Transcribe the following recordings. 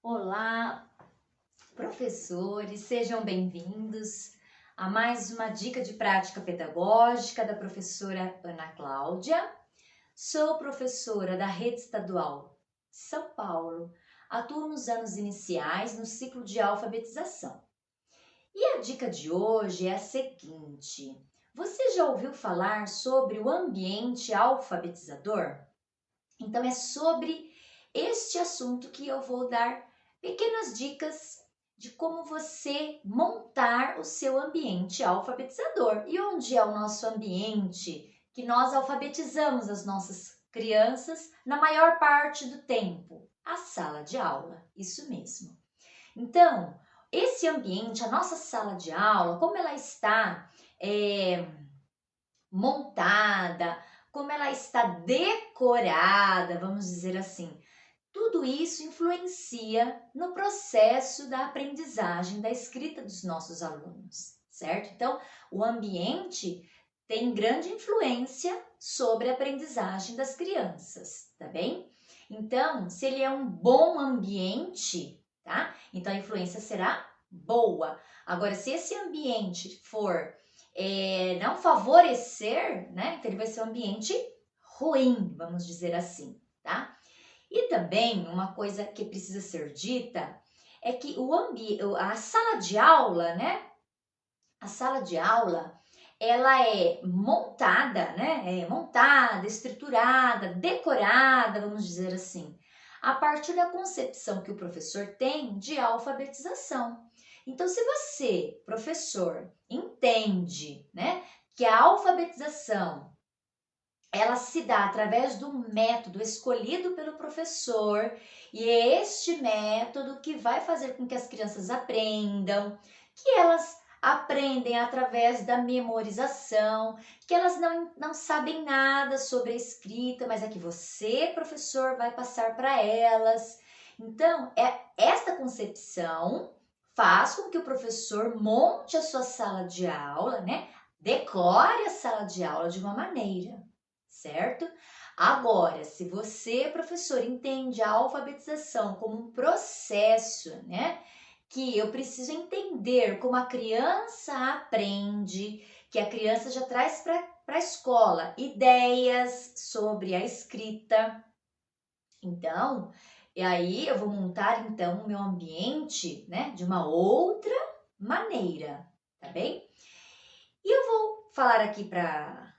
Olá, professores, sejam bem-vindos a mais uma dica de prática pedagógica da professora Ana Cláudia. Sou professora da Rede Estadual de São Paulo, atuo nos anos iniciais no ciclo de alfabetização. E a dica de hoje é a seguinte: você já ouviu falar sobre o ambiente alfabetizador? Então é sobre este assunto que eu vou dar pequenas dicas de como você montar o seu ambiente alfabetizador. E onde é o nosso ambiente que nós alfabetizamos as nossas crianças na maior parte do tempo? A sala de aula, isso mesmo. Então, esse ambiente, a nossa sala de aula, como ela está montada, como ela está decorada, vamos dizer assim, tudo isso influencia no processo da aprendizagem, da escrita dos nossos alunos, certo? Então, o ambiente tem grande influência sobre a aprendizagem das crianças, tá bem? Então, se ele é um bom ambiente, tá? Então, a influência será boa. Agora, se esse ambiente for não favorecer, né? Então, ele vai ser um ambiente ruim, vamos dizer assim, tá? E também uma coisa que precisa ser dita é que a sala de aula, né? A sala de aula, ela é montada, né? É montada, estruturada, decorada, vamos dizer assim, a partir da concepção que o professor tem de alfabetização. Então, se você, professor, entende, né, que a alfabetização ela se dá através do método escolhido pelo professor e é este método que vai fazer com que as crianças aprendam, que elas aprendem através da memorização, que elas não sabem nada sobre a escrita, mas é que você, professor, vai passar para elas. Então, esta concepção faz com que o professor monte a sua sala de aula, né? Decore a sala de aula de uma maneira, certo? Agora, se você, professor, entende a alfabetização como um processo, né? Que eu preciso entender como a criança aprende, que a criança já traz para a escola ideias sobre a escrita. Então, e aí eu vou montar então o meu ambiente, né, de uma outra maneira, tá bem? E eu vou falar aqui para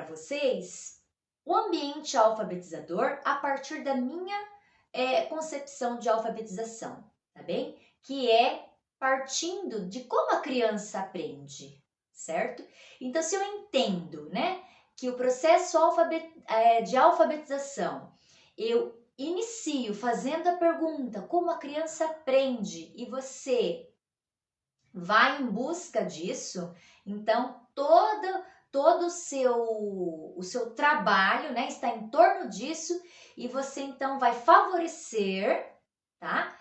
vocês o ambiente alfabetizador a partir da minha concepção de alfabetização, tá bem? Que é partindo de como a criança aprende, certo? Então, se eu entendo, né, que o processo de alfabetização, eu inicio fazendo a pergunta como a criança aprende e você vai em busca disso, então todo o seu trabalho, né, está em torno disso e você então vai favorecer, tá?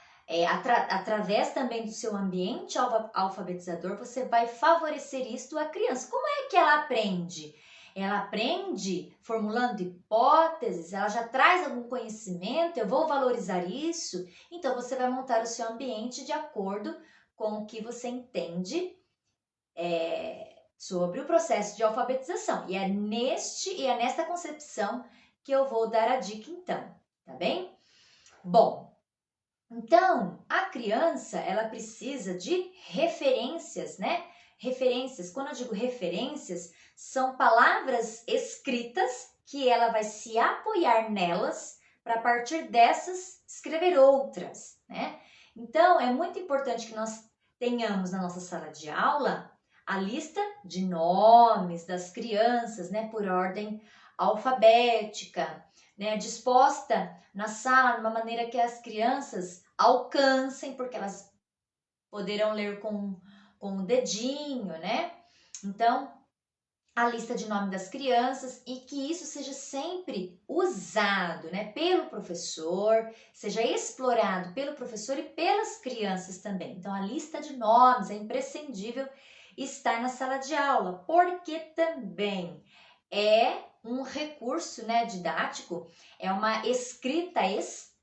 Através também do seu ambiente alfabetizador, você vai favorecer isto à criança. Como é que ela aprende? Ela aprende formulando hipóteses, ela já traz algum conhecimento, eu vou valorizar isso, então você vai montar o seu ambiente de acordo com o que você entende sobre o processo de alfabetização. E é nesta concepção que eu vou dar a dica então, tá bem? Bom, então a criança ela precisa de referências, né? Referências, quando eu digo referências, são palavras escritas que ela vai se apoiar nelas para a partir dessas escrever outras, né? Então é muito importante que nós tenhamos na nossa sala de aula a lista de nomes das crianças, né, por ordem alfabética, né, disposta na sala de uma maneira que as crianças alcancem, porque elas poderão ler com o dedinho, né? Então, a lista de nome das crianças e que isso seja sempre usado, né, pelo professor, seja explorado pelo professor e pelas crianças também. Então, a lista de nomes é imprescindível estar na sala de aula, porque também é um recurso, né, didático, é uma escrita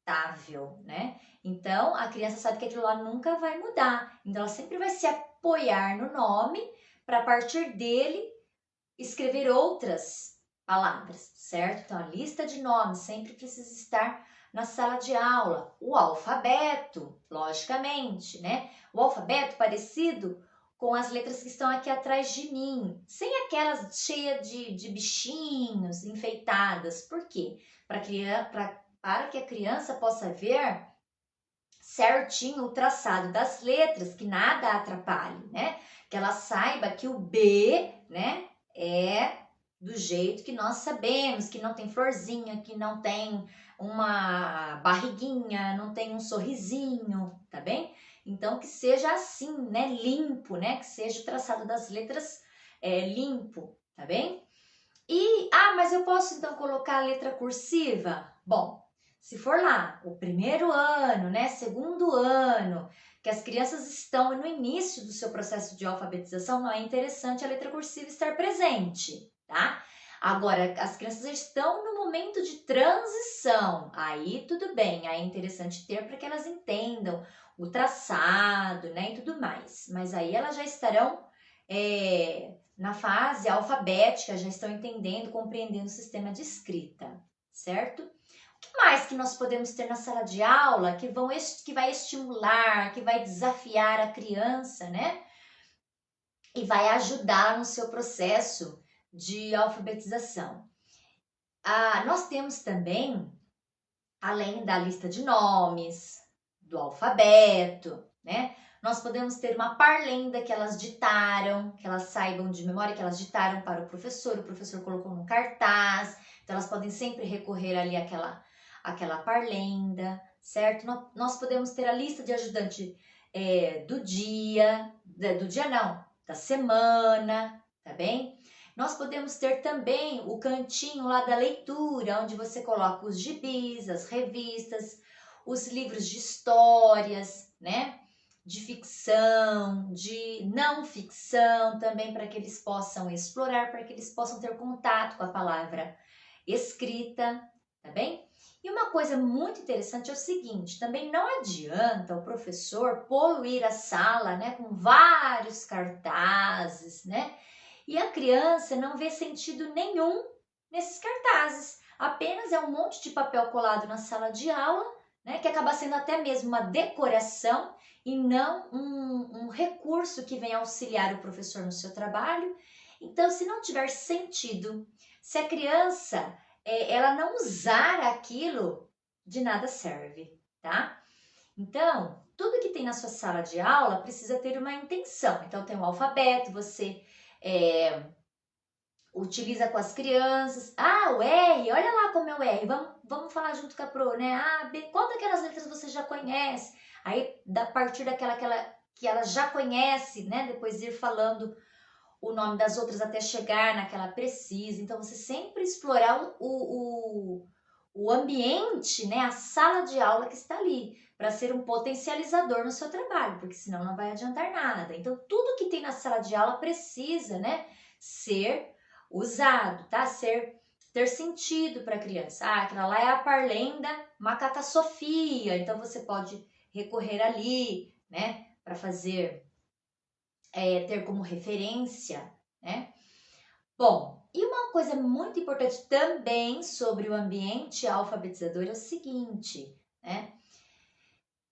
imutável, né? Então, a criança sabe que aquilo lá nunca vai mudar. Então, ela sempre vai se apoiar no nome para, a partir dele, escrever outras palavras, certo? Então, a lista de nomes sempre precisa estar na sala de aula. O alfabeto, logicamente, né? O alfabeto parecido com as letras que estão aqui atrás de mim, sem aquelas cheias de bichinhos enfeitadas. Por quê? Para que a criança possa ver certinho o traçado das letras, que nada atrapalhe, né? Que ela saiba que o B, né, é do jeito que nós sabemos, que não tem florzinha, que não tem uma barriguinha, não tem um sorrisinho, tá bem? Então, que seja assim, né, limpo, né, que seja o traçado das letras limpo, tá bem? Mas eu posso então colocar a letra cursiva? Bom, se for lá o primeiro ano, né, segundo ano, que as crianças estão no início do seu processo de alfabetização, não é interessante a letra cursiva estar presente, tá? Agora, as crianças estão no momento de transição, aí tudo bem, aí é interessante ter para que elas entendam o traçado, né, e tudo mais. Mas aí elas já estarão na fase alfabética, já estão entendendo, compreendendo o sistema de escrita, certo? O que mais que nós podemos ter na sala de aula que vai estimular, que vai desafiar a criança, né? E vai ajudar no seu processo de alfabetização. Nós temos também, além da lista de nomes, do alfabeto, né? Nós podemos ter uma parlenda que elas ditaram, que elas saibam de memória, que elas ditaram para o professor colocou no cartaz, então elas podem sempre recorrer ali àquela parlenda, certo? Nós podemos ter a lista de ajudante da semana, tá bem? Nós podemos ter também o cantinho lá da leitura, onde você coloca os gibis, as revistas, os livros de histórias, né? De ficção, de não ficção, também para que eles possam explorar, para que eles possam ter contato com a palavra escrita, tá bem? E uma coisa muito interessante é o seguinte, também não adianta o professor poluir a sala, né, com vários cartazes, né? E a criança não vê sentido nenhum nesses cartazes. Apenas é um monte de papel colado na sala de aula, né, que acaba sendo até mesmo uma decoração e não um recurso que vem auxiliar o professor no seu trabalho. Então, se não tiver sentido, se a criança ela não usar aquilo, de nada serve, tá? Então, tudo que tem na sua sala de aula precisa ter uma intenção. Então, tem o alfabeto, você utiliza com as crianças. O R, olha lá como é o R. Vamos falar junto com a Pro, né? A, B, qual daquelas letras você já conhece? Aí, a partir daquela que ela já conhece, né? Depois ir falando o nome das outras até chegar naquela precisa. Então, você sempre explorar o ambiente, né? A sala de aula que está ali, para ser um potencializador no seu trabalho, porque senão não vai adiantar nada. Então, tudo que tem na sala de aula precisa, né? Ser usado, tá? Ter sentido para a criança. Aquela lá é a parlenda Macata Sofia, então você pode recorrer ali, né? Para fazer ter como referência, né? Bom, e uma coisa muito importante também sobre o ambiente alfabetizador é o seguinte, né?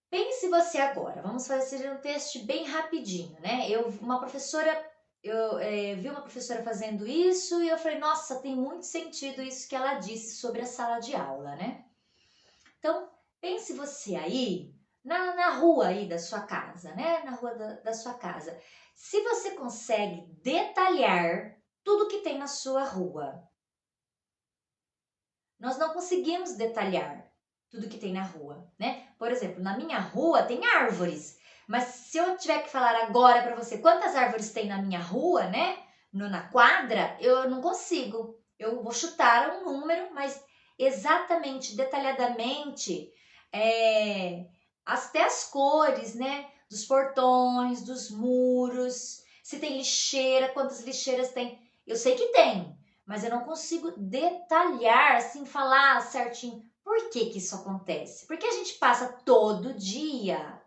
Pense você agora, vamos fazer um teste bem rapidinho, né? Eu vi uma professora fazendo isso e eu falei, nossa, tem muito sentido isso que ela disse sobre a sala de aula, né? Então, pense você aí, na rua aí da sua casa, né? Na rua da sua casa. Se você consegue detalhar tudo que tem na sua rua. Nós não conseguimos detalhar tudo que tem na rua, né? Por exemplo, na minha rua tem árvores, mas se eu tiver que falar agora para você quantas árvores tem na minha rua, né? Na quadra, eu não consigo. Eu vou chutar um número, mas exatamente, detalhadamente, até as cores, né? Dos portões, dos muros, se tem lixeira, quantas lixeiras tem. Eu sei que tem, mas eu não consigo detalhar, assim, falar certinho. Por por que que isso acontece? Porque a gente passa todo dia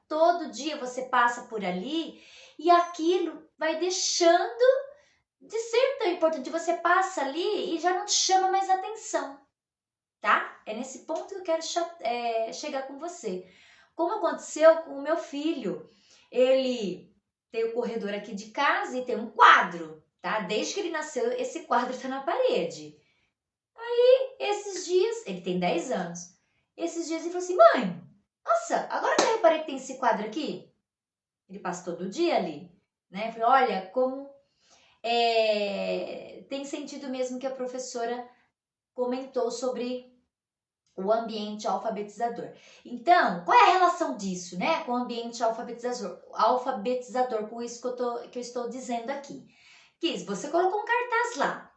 você passa por ali e aquilo vai deixando de ser tão importante. Você passa ali e já não te chama mais atenção, tá? É nesse ponto que eu quero chegar com você. Como aconteceu com o meu filho. Ele tem o corredor aqui de casa e tem um quadro, tá? Desde que ele nasceu, esse quadro está na parede. Aí, esses dias, ele tem 10 anos. Esses dias ele falou assim: mãe, nossa, agora que eu reparei que tem esse quadro aqui, ele passa todo dia ali, né? Eu falei: olha, como tem sentido mesmo que a professora comentou sobre o ambiente alfabetizador. Então, qual é a relação disso, né, com o ambiente alfabetizador, com isso que eu estou dizendo aqui? Que você colocou um cartaz lá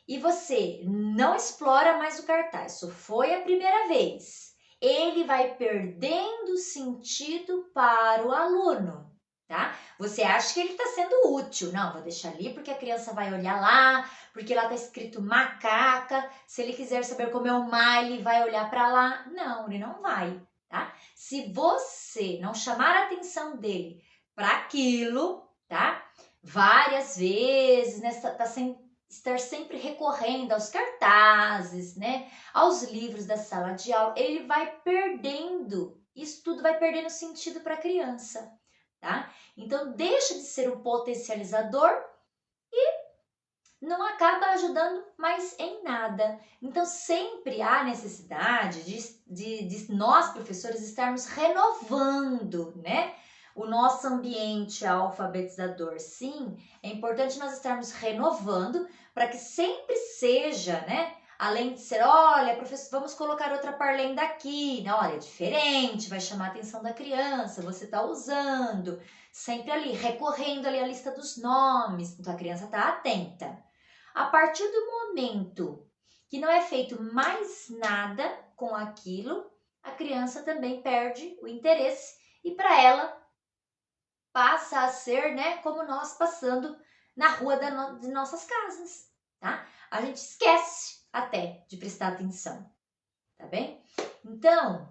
e você não explora mais o cartaz, só foi a primeira vez. Ele vai perdendo sentido para o aluno, tá? Você acha que ele está sendo útil. Não, vou deixar ali porque a criança vai olhar lá, porque lá está escrito macaca. Se ele quiser saber como é o mar, ele vai olhar para lá. Não, ele não vai, tá? Se você não chamar a atenção dele para aquilo, tá? Várias vezes, né? Estar sempre recorrendo aos cartazes, né? Aos livros da sala de aula, ele vai perdendo, isso tudo vai perdendo sentido para a criança, tá? Então, deixa de ser um potencializador e não acaba ajudando mais em nada. Então, sempre há necessidade de nós, professores, estarmos renovando, né? O nosso ambiente alfabetizador. Sim, é importante nós estarmos renovando para que sempre seja, né? Além de ser, olha, professor, vamos colocar outra parlenda aqui, né? Olha, é diferente, vai chamar a atenção da criança, você está usando, sempre ali, recorrendo ali à lista dos nomes, então a criança está atenta. A partir do momento que não é feito mais nada com aquilo, a criança também perde o interesse e para ela passa a ser, né, como nós passando na rua de nossas casas, tá? A gente esquece até de prestar atenção, tá bem? Então,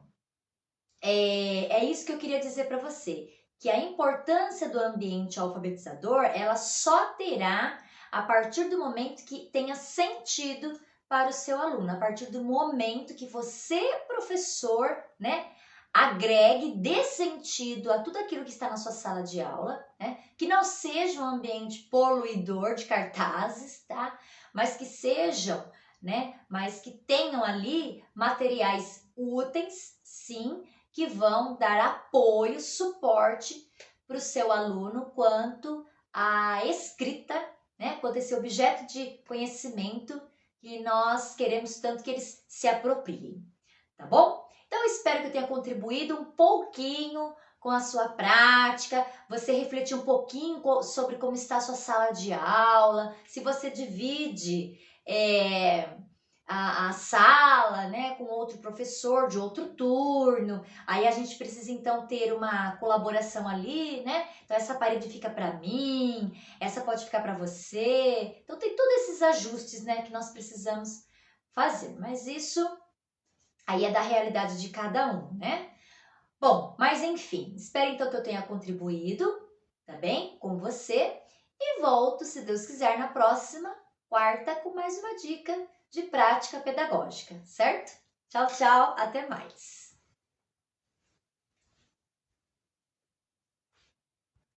é isso que eu queria dizer para você, que a importância do ambiente alfabetizador, ela só terá a partir do momento que tenha sentido para o seu aluno, a partir do momento que você, professor, né, agregue, dê sentido a tudo aquilo que está na sua sala de aula, né? Que não seja um ambiente poluidor de cartazes, tá? Mas que sejam, né? Mas que tenham ali materiais úteis, sim, que vão dar apoio, suporte para o seu aluno quanto à escrita, né? Quanto a esse objeto de conhecimento que nós queremos tanto que eles se apropriem, tá bom? Então, eu espero que eu tenha contribuído um pouquinho com a sua prática, você refletir um pouquinho sobre como está a sua sala de aula, se você divide a sala, né, com outro professor de outro turno, aí a gente precisa então ter uma colaboração ali, né? Então essa parede fica para mim, essa pode ficar para você. Então tem todos esses ajustes, né, que nós precisamos fazer, mas isso aí é da realidade de cada um, né? Bom, mas enfim, espero então que eu tenha contribuído, tá bem? Com você. E volto, se Deus quiser, na próxima quarta com mais uma dica de prática pedagógica, certo? Tchau, tchau, até mais!